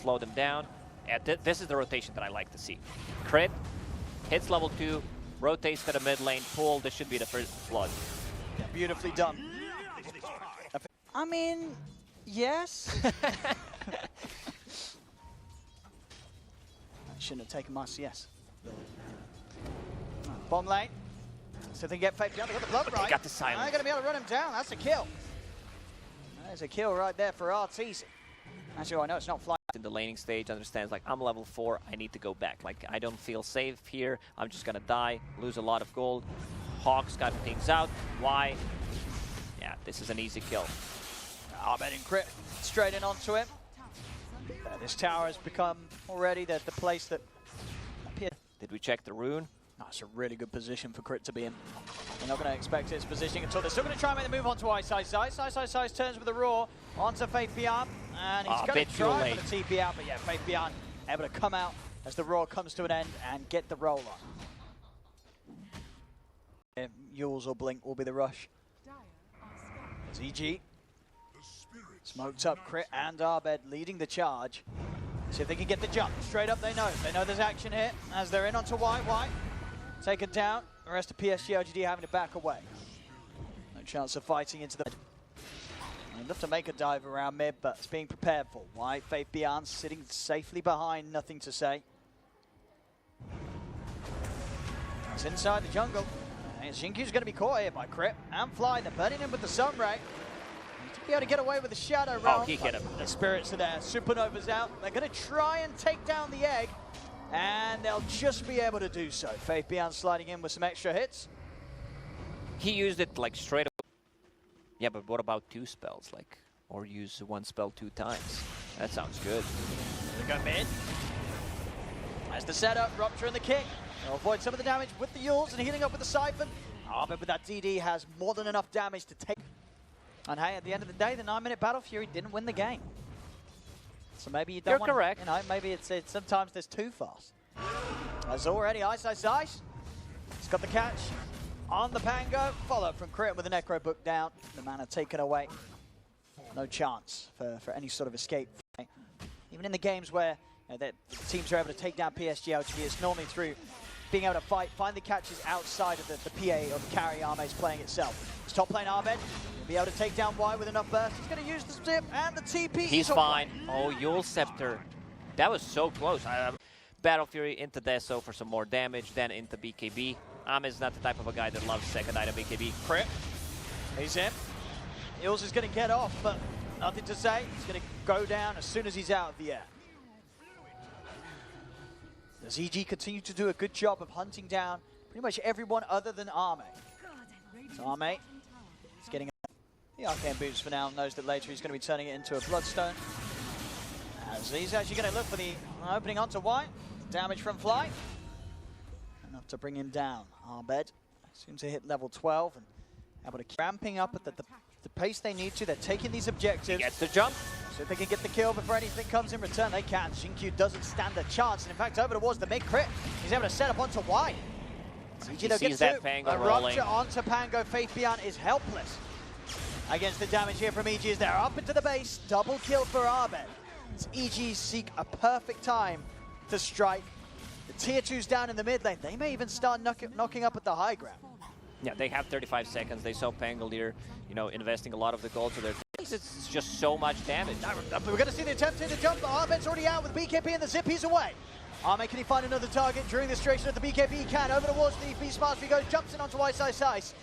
slow them down. This is the rotation that I like to see. Crit, hits level 2, rotates to the mid lane, pull. This should be the first flood. Yeah, beautifully done. I mean, yes. Shouldn't have taken my CS. Bomb lane. So they get faked down. They got the blood right. They got the silence. They're going to be able to run him down. That's a kill. There's a kill right there for arteezy. Actually, I know it's not flying. In the laning stage, understands like I'm level 4. I need to go back. Like I don't feel safe here. I'm just gonna die, lose a lot of gold. Hawks got things out. Why? Yeah, this is an easy kill. Abed and crit straight in onto him. This tower has become already the place that appears. Did we check the rune? That's a really good position for crit to be in. They're not going to expect its positioning until they're still going to try and make the move onto Ice turns with a roar onto Faith Beyond, and he's going to try for the TP out, but yeah, Faith Beyond able to come out as the roar comes to an end and get the roll on. Yules or Blink will be the rush. There's EG. Smoked up Crit and Abed leading the charge. See if they can get the jump. Straight up they know. They know there's action here as they're in onto White. Taken down. The rest of PSG LGD having to back away. No chance of fighting into the... They'd love to make a dive around mid, but it's being prepared for. White, Faith Beyond sitting safely behind, nothing to say. It's inside the jungle. And Xinkyu's going to be caught here by Crit and Fly. They're burning him with the Sunray. To be able to get away with the Shadow round. Oh, he hit him. The spirits are there. Supernova's out. They're going to try and take down the egg. And they'll just be able to do so. Faith Beyond sliding in with some extra hits. He used it like straight up. Yeah, but what about 2 spells? Like, or use 1 spell 2 times? That sounds good. They go mid. There's the setup, Rupture and the kick. They'll avoid some of the damage with the Yules and healing up with the Siphon. But with that DD has more than enough damage to take. And hey, at the end of the day, the 9-minute Battle Fury didn't win the game. So maybe you don't want... You're correct. You know, maybe it's sometimes there's too fast. There's already Ice. He's got the catch on the Pango. Followed from Crit with the Necro Book down. The mana taken away. No chance for any sort of escape. Even in the games where the teams are able to take down PSG LGD, it's normally through being able to find the catches outside of the PA or the carry Ame's playing itself. It's top lane Abed. He'll be able to take down Y with enough burst. He's going to use the zip and the TP. He's fine. Oh, Yule Scepter. That was so close. Battle Fury into Deso for some more damage, then into BKB. Ame is not the type of a guy that loves second item BKB. Crit. He's in. Hills is going to get off, but nothing to say. He's going to go down as soon as he's out of the air. Does EG continue to do a good job of hunting down pretty much everyone other than Ame? So Ame is getting the Arcane Boots for now, knows that later he's going to be turning it into a Bloodstone. As he's actually going to look for the opening onto White. Damage from Fly. Enough to bring him down. Abed soon to hit level 12 and able to keep ramping up at the pace they need to. They're taking these objectives. He gets the jump. So if they can get the kill before anything comes in return, they can. Xingqiu doesn't stand a chance. And in fact, over towards the mid-crit, he's able to set up onto White. He sees that Pango rolling. Rupture onto Pango. Faith Beyond is helpless against the damage here from EG as they're up into the base. Double kill for Abed. As EG seek a perfect time to strike. The tier 2's down in the mid lane. They may even start knocking up at the high ground. Yeah, they have 35 seconds. They saw Pango here, you know, investing a lot of the gold to their... It's just so much damage. We're going to see the attempt to the jump. Abed's already out with BKB and the zip. He's away. Ame, can he find another target during this duration of the BKB? He can. Over towards the Beast Master he goes, jumps in onto Ice.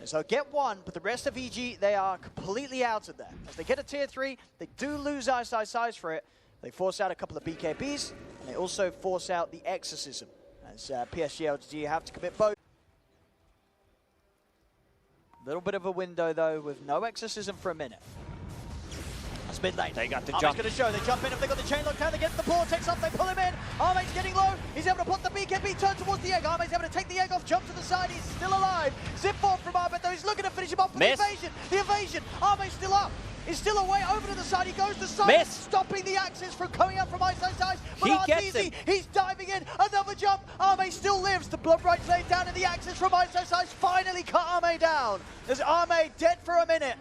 So get one, but the rest of EG, they are completely out of there. As they get a tier 3, they do lose Ice for it. They force out a couple of BKBs, and they also force out the Exorcism. As PSG LGD have to commit both. Little bit of a window though, with no Exorcism for a minute. That's mid lane. They got the Ame's jump. Going to show. They jump in. If they got the chain lock down, they get the ball. Takes off. They pull him in. Ame's getting low. He's able to put the BKB turn towards the egg. Ame's able to take the egg off. Jump to the side. He's still alive. Zip form from Abed though. He's looking to finish him off with the evasion. The evasion. Ame's still up. He's still away over to the side. He goes to the side, stopping the axis from coming up from Ice. But arteezy, he's diving in. Another jump. Ame still lives. The blood right laid down in the axis from Ice. Finally cut Ame down. There's Ame dead for a minute.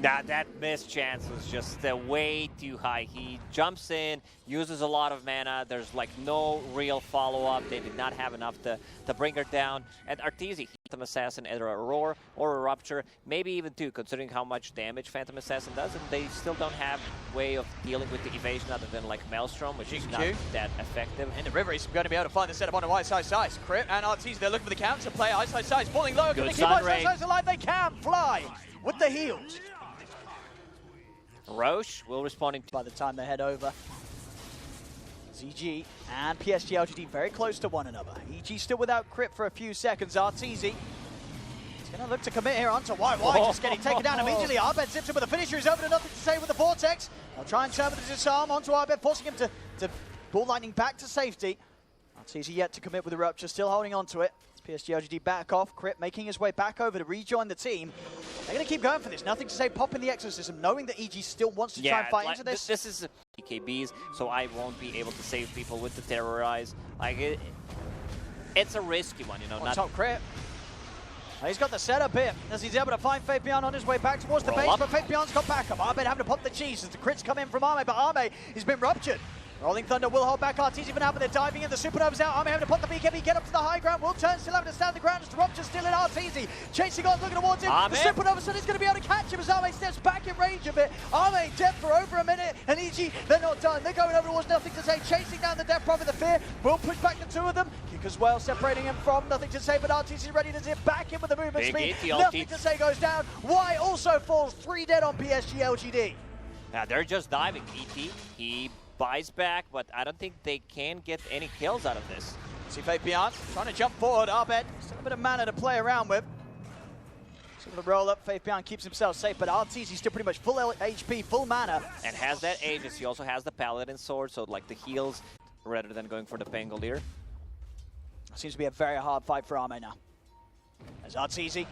Nah, that missed chance was just way too high. He jumps in, uses a lot of mana. There's like no real follow-up. They did not have enough to bring her down. And arteezy, Phantom Assassin, either a roar or a rupture, maybe even two, considering how much damage Phantom Assassin does. And they still don't have way of dealing with the evasion other than like Maelstrom, which is not that effective. In the river, he's going to be able to find the setup on the Ice. Crit and arteezy, they're looking for the counter play. Ice falling low. Can they keep Ice alive? They can fly with the heals. Roche will respond by the time they head over. ZG and PSG LGD very close to one another. EG still without crit for a few seconds. arteezy, he's going to look to commit here onto Y just getting taken down immediately. Abed zips him with the finisher. He's over to nothing to say with the Vortex. They'll try and turn with the disarm onto Abed, forcing him to ball lightning back to safety. arteezy yet to commit with the rupture, still holding on to it. PSG LGD back off. Crit making his way back over to rejoin the team. They're going to keep going for this. Nothing to say, popping the exorcism, knowing that EG still wants to try and fight into this. This is BKBs, so I won't be able to save people with the terrorize. Like it's a risky one, you know. On top Crit. He's got the setup here as he's able to find Fabian on his way back towards the base, but Fabian's got backup. Abed having to pop the cheese as the crits come in from Arme, but Arme has been ruptured. Rolling Thunder will hold back arteezy for now, but they're diving in. The Supernova's out. Arme having to pop the BKB, get up to the high ground. Will turn, still having to stand the ground. Just Rupture still in arteezy. Chasing on, looking towards him. The Supernova said he's going to be able to catch him as Arme steps back in range of it. Arme dead for over a minute, and EG, they're not done. They're going over towards nothing to say. Chasing down the Death Prophet, the Fear. Will push back the two of them. Kick as well, separating him from nothing to say, but arteezy ready to zip back in with the movement speed. Nothing to say goes down. Y also falls. 3 dead on PSG LGD. Yeah, they're just diving. ET, he buys back, but I don't think they can get any kills out of this. See Fabian trying to jump forward. Abed, still a bit of mana to play around with. So the roll up, Fabian keeps himself safe, but arteezy still pretty much full HP, full mana. And has that Aegis. He also has the Paladin Sword, so like the heals rather than going for the Pangolier. Seems to be a very hard fight for Arme now. As arteezy,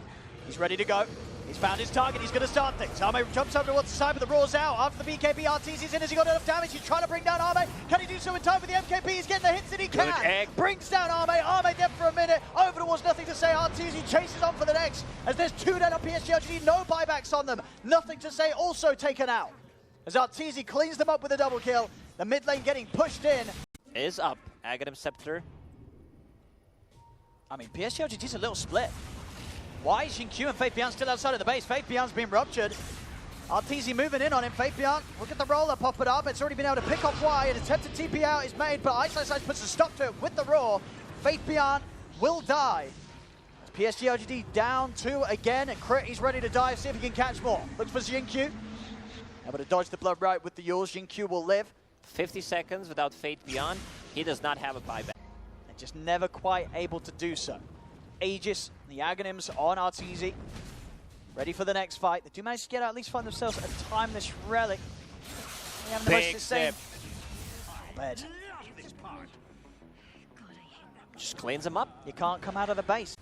he's ready to go. He's found his target, he's going to start things. Arme jumps over towards the side, but the roar's out. After the BKB, arteezy's in. Has he got enough damage? He's trying to bring down Arme. Can he do so in time with the MKB? He's getting the hits that he can. Brings down Arme. Arme dead for a minute. Over towards nothing to say. arteezy chases on for the next. As there's 2 dead on PSG LGD, no buybacks on them. Nothing to say, also taken out. As arteezy cleans them up with a double kill. The mid lane getting pushed in. Is up. Aghanim Scepter. I mean, PSG LGD's a little split. Why is Q and Fabian still outside of the base? Fabian's been ruptured. arteezy moving in on him. Fabian, look at the roller, pop it up. It's already been able to pick off Y. An attempted TP out is made, but Ice puts a stop to it with the roar. Fabian will die. PSG LGD down 2 again, and Crit, he's ready to dive, see if he can catch more. Looks for Q. Able to dodge the blood right with the Yules. Q will live. 50 seconds without Fate Beyond. He does not have a buyback. And just never quite able to do so. Aegis, the Aghanims on arteezy. Ready for the next fight. They do manage to get out, at least find themselves a timeless relic. They have the most the same. Abed. Just cleans him up. You can't come out of the base.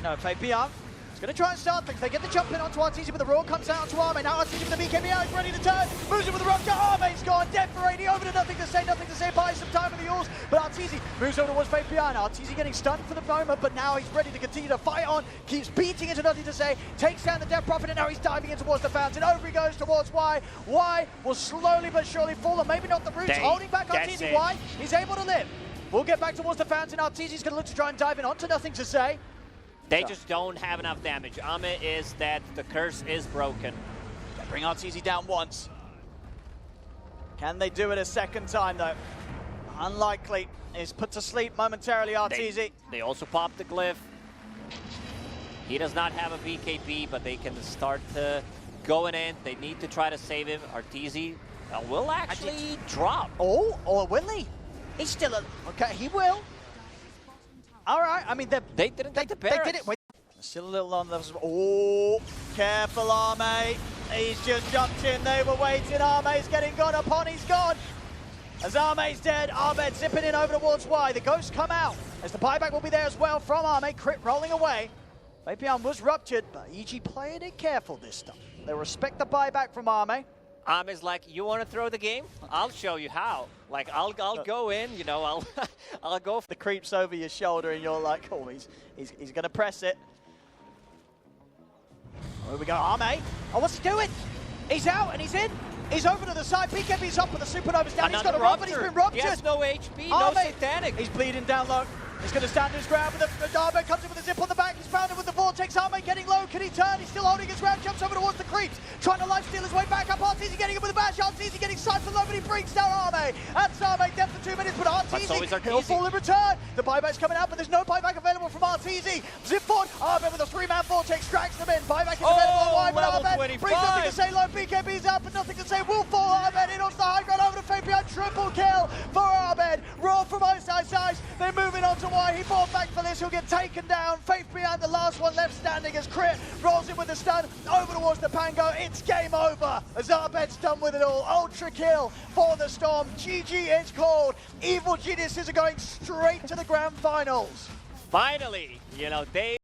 No, Fabian. He's going to try and start things. They get the jump in onto arteezy, but the roar comes out onto Arme. Now arteezy with the BKB out, he's ready to turn. Moves it with the rupture. Arme's gone. Dead for 80. Over to nothing to say. Buys some time with the Yules. But arteezy moves over towards Fabian. arteezy getting stunned for the moment, but now he's ready to continue to fight on. Keeps beating into nothing to say. Takes down the Death Prophet, and now he's diving in towards the fountain. Over he goes towards Y. Y will slowly but surely fall, and maybe not the roots. Holding back arteezy. Y, he's able to live. We'll get back towards the fountain. arteezy's going to look to try and dive in onto nothing to say. They just don't have enough damage. Ame is dead. The curse is broken. They bring arteezy down once. Can they do it a second time, though? Unlikely. He's put to sleep momentarily, arteezy. They also pop the glyph. He does not have a BKB, but they can start going in. They need to try to save him. arteezy will actually drop. Oh, or will he? He's still a... Okay, he will. All right, I mean, they didn't take the barracks. They did it. Wait. Still a little on the... Oh, careful, Arme. He's just jumped in. They were waiting. Arme's getting gone upon. He's gone. As Arme's dead, Abed zipping in over towards Y. The ghosts come out. As the buyback will be there as well from Arme. Crit rolling away. Fabian was ruptured, but EG playing it careful this time. They respect the buyback from Arme. Ame's like, you want to throw the game? I'll show you how. Like, I'll go in, you know, I'll go for the creeps over your shoulder, and you're like, oh, he's going to press it. Here we go, Arme. Oh, what's he doing? He's out and he's in. He's over to the side. BKB's up with the Supernova's down. He's got a run, but he's been ruptured. He has no HP, Arme. no satanic. He's bleeding down low. He's going to stand his ground with the Arme comes in with a zip on the back. He's found him with the vortex. Arme getting low. Can he turn? He's still holding his ground. Jumps over towards the creeps. Trying to lifesteal his way back up. Arteezy getting him with a bash. Arteezy getting siphoned low, but he brings down Arme. That's Arme dead for 2 minutes, but Arteezy, he'll fall in return. The buyback's coming out, but there's no buyback available from Arteezy. Zip forward. Arme with a 3-man vortex drags them in. Buyback is available wide, but Arme brings nothing to say low. BKB's out, but nothing to say. Will fall Arme in onto the high ground over to Fate behind. Triple kill for Arme. Raw from Ice. They're moving on to Y. He fought back for this. He'll get taken down. Faith behind, the last one left standing as Crit rolls in with the stun over towards the Pango. It's game over as Abed's done with it all. Ultra kill for the Storm. GG, it's called. Evil Geniuses are going straight to the grand finals. Finally, you know, they